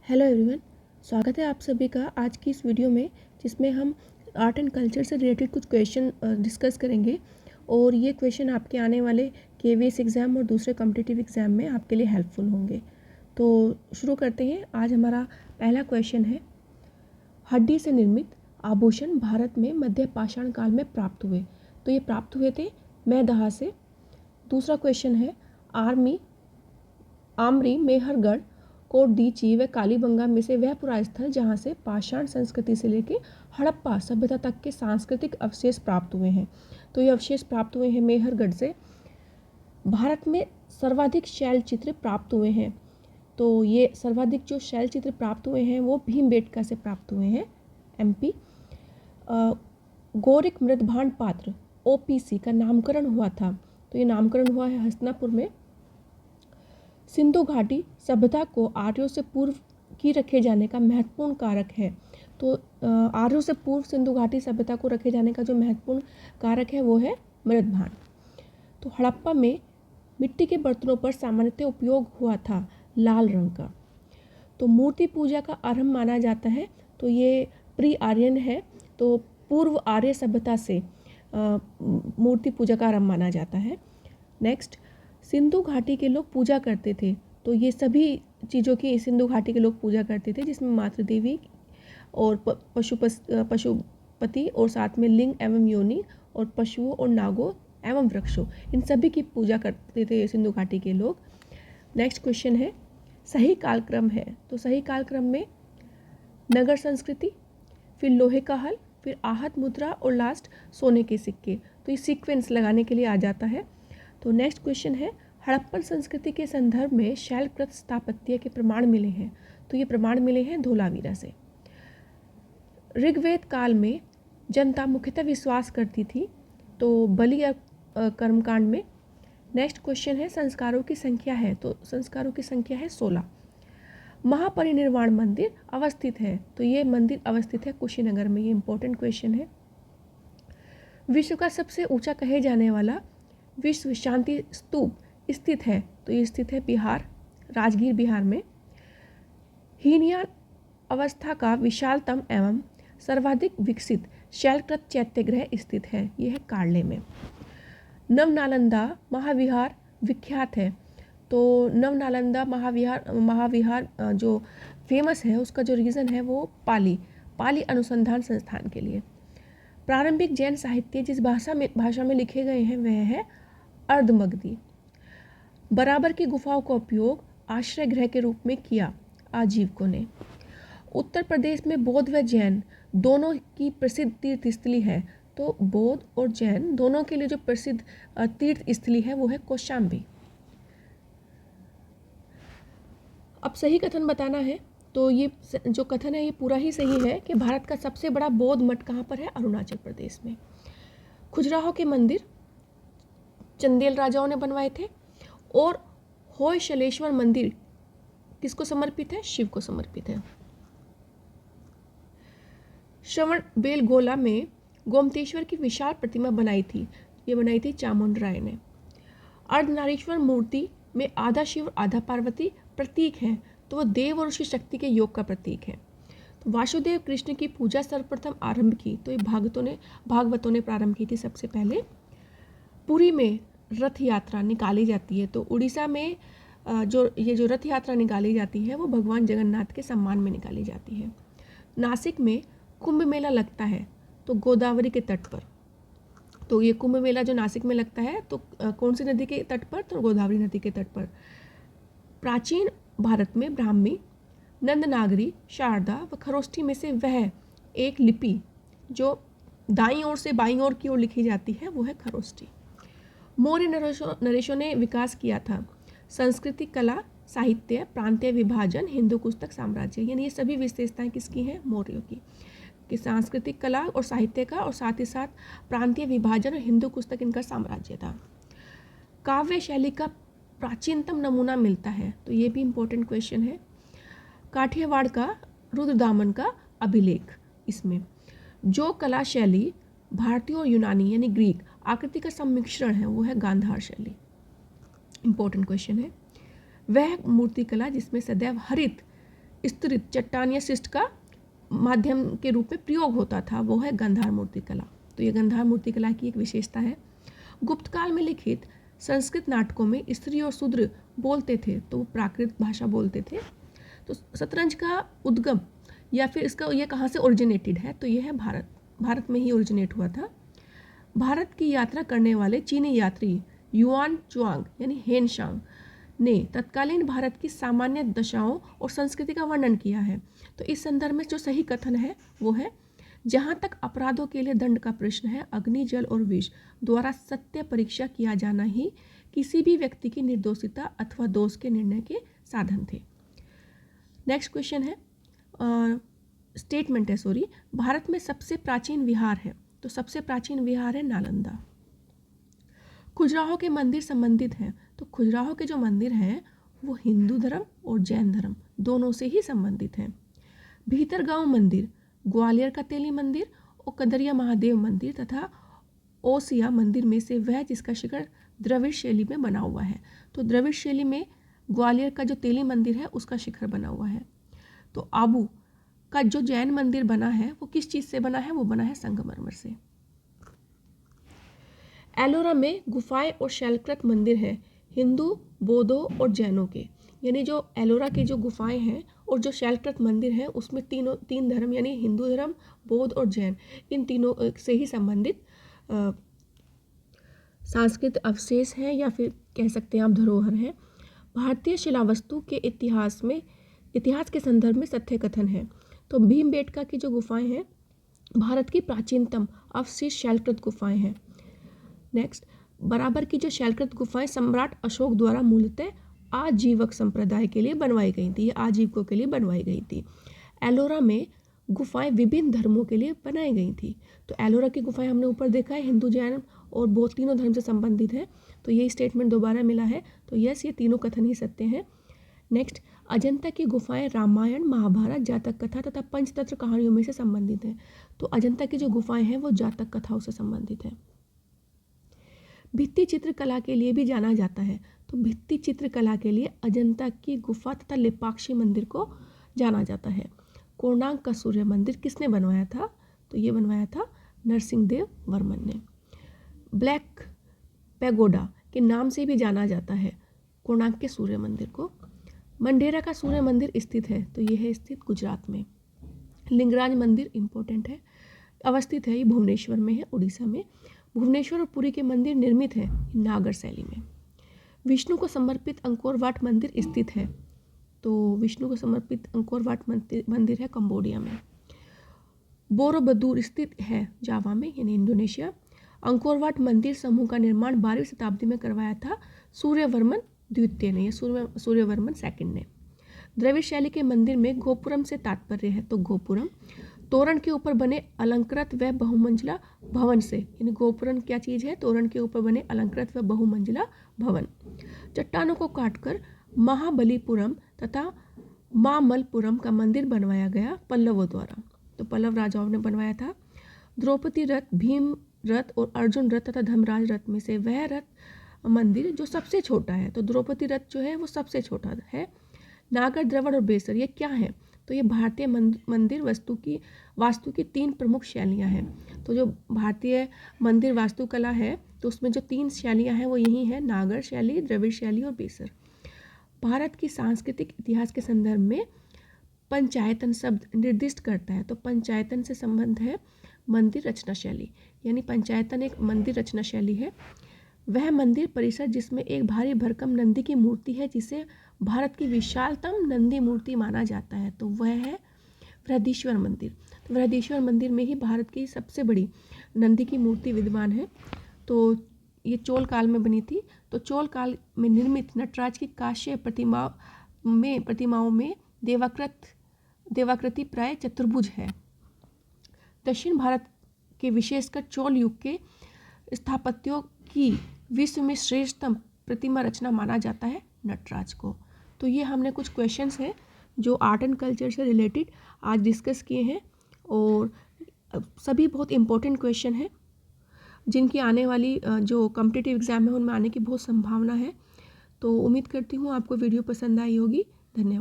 Hello everyone, स्वागत है आप सभी का आज की इस वीडियो में, जिसमें हम आर्ट एंड कल्चर से रिलेटेड कुछ क्वेश्चन डिस्कस करेंगे। और ये क्वेश्चन आपके आने वाले केवीएस एग्ज़ाम और दूसरे कॉम्पिटिटिव एग्ज़ाम में आपके लिए हेल्पफुल होंगे। तो शुरू करते हैं। आज हमारा पहला क्वेश्चन है, हड्डी से निर्मित आभूषण भारत में मध्य पाषाण काल में प्राप्त हुए। तो ये प्राप्त हुए थे मैदहा से। दूसरा क्वेश्चन है, आमरी, मेहरगढ़, कोटदीची व कालीबंगा में से वह पुरा स्थल जहाँ से पाषाण संस्कृति से लेकर हड़प्पा सभ्यता तक के सांस्कृतिक अवशेष प्राप्त हुए हैं। तो ये अवशेष प्राप्त हुए हैं मेहरगढ़ से। भारत में सर्वाधिक शैल चित्र प्राप्त हुए हैं। तो ये सर्वाधिक जो शैल चित्र प्राप्त हुए हैं वो भीमबेटका से प्राप्त हुए हैं, एमपी। गौरिक मृदभांड पात्र ओपीसी का नामकरण हुआ था। तो ये नामकरण हुआ है हस्तिनापुर में। सिंधु घाटी सभ्यता को आर्यों से पूर्व की रखे जाने का महत्वपूर्ण कारक है। तो आर्यों से पूर्व सिंधु घाटी सभ्यता को रखे जाने का जो महत्वपूर्ण कारक है वो है मृदभांड। तो हड़प्पा में मिट्टी के बर्तनों पर सामान्यतः उपयोग हुआ था लाल रंग का। तो मूर्ति पूजा का आरंभ माना जाता है। तो ये प्री आर्यन है, तो पूर्व आर्य सभ्यता से मूर्ति पूजा का आरंभ माना जाता है। नेक्स्ट, सिंधु घाटी के लोग पूजा करते थे। तो ये सभी चीज़ों की सिंधु घाटी के लोग पूजा करते थे, जिसमें मातृ देवी और पशुपति और साथ में लिंग एवं योनि और पशुओं और नागों एवं वृक्षों, इन सभी की पूजा करते थे सिंधु घाटी के लोग। नेक्स्ट क्वेश्चन है, सही कालक्रम है। तो सही कालक्रम में नगर संस्कृति, फिर लोहे का हल, फिर आहत मुद्रा और लास्ट सोने के सिक्के। तो ये सीक्वेंस लगाने के लिए आ जाता है। तो नेक्स्ट क्वेश्चन है, हड़प्पन संस्कृति के संदर्भ में शैलकृत स्थापत्य के प्रमाण मिले हैं। तो ये प्रमाण मिले हैं धोलावीरा से। ऋग्वेद काल में जनता मुख्यतः विश्वास करती थी, तो बलि कर्मकांड में। नेक्स्ट क्वेश्चन है, संस्कारों की संख्या है। तो संस्कारों की संख्या है 16। महापरिनिर्वाण मंदिर अवस्थित है। तो ये मंदिर अवस्थित है कुशीनगर में। ये इंपॉर्टेंट क्वेश्चन है। विश्व का सबसे ऊंचा कहे जाने वाला विश्व शांति स्तूप स्थित है। तो ये स्थित है बिहार, राजगीर बिहार में। हीनयान अवस्था का विशालतम एवं सर्वाधिक विकसित शैलकृत चैत्यगृह स्थित है। यह है कार्ले में। नवनालंदा महाविहार विख्यात है। तो नवनालंदा महाविहार जो फेमस है, उसका जो रीज़न है वो पाली अनुसंधान संस्थान के लिए। प्रारंभिक जैन साहित्य जिस भाषा में लिखे गए हैं वह है अर्धमगधी। बराबर की गुफाओं का उपयोग आश्रय गृह के रूप में किया आजीवकों ने। उत्तर प्रदेश में बौद्ध व जैन दोनों की प्रसिद्ध तीर्थ स्थली है। तो बौद्ध और जैन दोनों के लिए जो प्रसिद्ध तीर्थ स्थली है वो है कौशाम्बी। अब सही कथन बताना है। तो ये जो कथन है ये पूरा ही सही है कि भारत का सबसे बड़ा बौद्ध मठ कहाँ पर है? अरुणाचल प्रदेश में। खजुराहो के मंदिर चंदेल राजाओं ने बनवाए थे। और होयसलेश्वर मंदिर किसको समर्पित है? शिव को समर्पित है। श्रवण बेलगोला में गोमतेश्वर की विशाल प्रतिमा बनाई थी। ये बनाई थी चामुंड राय ने। अर्धनारीश्वर मूर्ति में आधा शिव आधा पार्वती प्रतीक है। तो वह देव और उसकी शक्ति के योग का प्रतीक है। तो वासुदेव कृष्ण की पूजा सर्वप्रथम आरंभ की। तो ये भागवतों ने प्रारंभ की थी सबसे पहले। पुरी में रथ यात्रा निकाली जाती है। तो उड़ीसा में जो रथ यात्रा निकाली जाती है वो भगवान जगन्नाथ के सम्मान में निकाली जाती है। नासिक में कुंभ मेला लगता है, तो गोदावरी के तट पर। तो ये कुंभ मेला जो नासिक में लगता है तो कौन सी नदी के तट पर? तो गोदावरी नदी के तट पर। प्राचीन भारत में ब्राह्मी, नंदनागरी, शारदा व खरोष्ठी में से वह एक लिपि जो दाईं ओर से बाईं ओर की ओर लिखी जाती है वो है खरोष्ठी। मौर्य नरेशों ने विकास किया था संस्कृति, कला, साहित्य, प्रांतीय विभाजन, हिंदू कुस्तक साम्राज्य। यानी ये सभी विशेषताएं किसकी हैं? मौर्यों की। कि सांस्कृतिक कला और साहित्य का और साथ ही साथ प्रांतीय विभाजन और हिंदू कुस्तक इनका साम्राज्य था। काव्य शैली का प्राचीनतम नमूना मिलता है। तो ये भी इम्पोर्टेंट क्वेश्चन है। काठियावाड़ का रुद्रदामन का अभिलेख। इसमें जो कला शैली भारतीय और यूनानी यानी ग्रीक आकृति का सम्मिश्रण है वो है गांधार शैली। इंपॉर्टेंट क्वेश्चन है। वह मूर्तिकला जिसमें सदैव हरित स्तरित चट्टान या शिस्ट का माध्यम के रूप में प्रयोग होता था, वो है गंधार मूर्तिकला। तो ये गंधार मूर्तिकला की एक विशेषता है। गुप्त काल में लिखित संस्कृत नाटकों में स्त्री और शूद्र बोलते थे, तो वो प्राकृत भाषा बोलते थे। तो शतरंज का उद्गम या फिर इसका ये कहाँ से ओरिजिनेटेड है, तो ये है भारत में ही ओरिजिनेट हुआ था। भारत की यात्रा करने वाले चीनी यात्री युआन चुआंग यानी हेन शांग ने तत्कालीन भारत की सामान्य दशाओं और संस्कृति का वर्णन किया है। तो इस संदर्भ में जो सही कथन है वो है, जहाँ तक अपराधों के लिए दंड का प्रश्न है, अग्नि, जल और विष द्वारा सत्य परीक्षा किया जाना ही किसी भी व्यक्ति की निर्दोषिता अथवा दोष के निर्णय के साधन थे। नेक्स्ट क्वेश्चन है, स्टेटमेंट है सॉरी, भारत में सबसे प्राचीन विहार है, तो सबसे प्राचीन विहार है नालंदा। खजुराहो के मंदिर संबंधित हैं, तो खजुराहो के जो मंदिर हैं वो हिंदू धर्म और जैन धर्म दोनों से ही संबंधित हैं। भीतरगांव मंदिर ग्वालियर का तेली मंदिर और कदरिया महादेव मंदिर तथा ओसिया मंदिर में से वह जिसका शिखर द्रविड़ शैली में बना हुआ है। तो द्रविड़ शैली में ग्वालियर का जो तेली मंदिर है उसका शिखर बना हुआ है। तो आबू का जो जैन मंदिर बना है वो किस चीज़ से बना है, वो बना है संगमरमर से। एलोरा में गुफाएं और शैलकृत मंदिर हैं हिंदू, बौद्धों और जैनों के। यानी जो एलोरा की जो गुफाएं हैं और जो शैलकृत मंदिर हैं उसमें तीन धर्म यानी हिंदू धर्म, बौद्ध और जैन, इन तीनों से ही संबंधित सांस्कृतिक अवशेष हैं या फिर कह सकते हैं आप धरोहर हैं। भारतीय शिलावस्तु के इतिहास के संदर्भ में तथ्य कथन है। तो भीमबेटका की जो गुफाएं हैं भारत की प्राचीनतम अवशेष शैलकृत गुफाएं हैं। नेक्स्ट, बराबर की जो शैलकृत गुफाएं सम्राट अशोक द्वारा मूलतः आजीवक संप्रदाय के लिए बनवाई गई थी, आजीवकों के लिए बनवाई गई थी। एलोरा में गुफाएं विभिन्न धर्मों के लिए बनाई गई थी। तो एलोरा की गुफाएं हमने ऊपर देखा है हिंदू, जैन और बौद्ध तीनों धर्म से संबंधित है। तो ये स्टेटमेंट दोबारा मिला है, तो यस ये तीनों कथन ही सत्य हैं। नेक्स्ट, अजंता की गुफाएं रामायण, महाभारत, जातक कथा तथा पंचतंत्र कहानियों में से संबंधित हैं। तो अजंता की जो गुफाएं हैं वो जातक कथाओं से संबंधित है। भित्ति चित्रकला के लिए भी जाना जाता है। तो भित्ति चित्रकला के लिए अजंता की गुफा तथा लेपाक्षी मंदिर को जाना जाता है। कोणार्क का सूर्य मंदिर किसने बनवाया था, तो ये बनवाया था नरसिंहदेव वर्मन ने। ब्लैक पैगोडा के नाम से भी जाना जाता है कोणार्क के सूर्य मंदिर को। मंडेरा का सूर्य मंदिर स्थित है, तो ये है स्थित गुजरात में। लिंगराज मंदिर इम्पोर्टेंट है, अवस्थित है, ये भुवनेश्वर में है, उड़ीसा में। भुवनेश्वर और पुरी के मंदिर निर्मित है नागर शैली में। विष्णु को समर्पित अंकोर वाट मंदिर स्थित है, तो विष्णु को समर्पित अंकोर वाट मंदिर है कंबोडिया में। बोरोबदूर स्थित है जावा में यानी इंडोनेशिया। अंकोर वाट मंदिर समूह का निर्माण 12वीं शताब्दी में करवाया था सूर्यवर्मन द्वितीय ने या सूर्यवर्मन सेकंड ने। द्रविड़ शैली के मंदिर में गोपुरम से तात्पर्य है, तो गोपुरम तोरण के ऊपर बने अलंकृत व बहुमंजिला भवन से, यानी गोपुरम क्या चीज़ है, तोरण के ऊपर बने अलंकृत व बहुमंजिला भवन। चट्टानों को काटकर महाबलीपुरम तथा मामल्लपुरम का मंदिर बनवाया गया पल्लवों द्वारा, तो पल्लव राजाओं ने बनवाया था। द्रौपदी रथ, भीम रथ और अर्जुन रथ तथा धर्मराज रथ में से वह रथ मंदिर जो सबसे छोटा है, तो द्रौपदी रथ जो है वो सबसे छोटा है। नागर, द्रविड़ और बेसर ये क्या है, तो ये भारतीय मंदिर वास्तु की 3 प्रमुख शैलियाँ हैं। तो जो भारतीय मंदिर वास्तुकला है तो उसमें जो 3 शैलियाँ हैं वो यही हैं, नागर शैली, द्रविड़ शैली और बेसर। भारत की सांस्कृतिक इतिहास के संदर्भ में पंचायतन शब्द निर्दिष्ट करता है, तो पंचायतन से संबंध है मंदिर रचना शैली, यानी पंचायतन एक मंदिर रचना शैली है। वह मंदिर परिसर जिसमें एक भारी भरकम नंदी की मूर्ति है जिसे भारत की विशालतम नंदी मूर्ति माना जाता है, तो वह है बृहदीश्वर मंदिर। तो बृहदीश्वर मंदिर में ही भारत की सबसे बड़ी नंदी की मूर्ति विद्यमान है। तो ये चोल काल में बनी थी। तो चोल काल में निर्मित नटराज की कांस्य प्रतिमाओं में देवाकृति प्राय चतुर्भुज है। दक्षिण भारत के विशेषकर चोल युग के स्थापत्यों की विश्व में श्रेष्ठतम प्रतिमा रचना माना जाता है नटराज को। तो ये हमने कुछ क्वेश्चंस हैं जो आर्ट एंड कल्चर से रिलेटेड आज डिस्कस किए हैं और सभी बहुत इंपॉर्टेंट क्वेश्चन हैं जिनकी आने वाली जो कॉम्पिटिटिव एग्जाम है उनमें आने की बहुत संभावना है। तो उम्मीद करती हूँ आपको वीडियो पसंद आई होगी। धन्यवाद।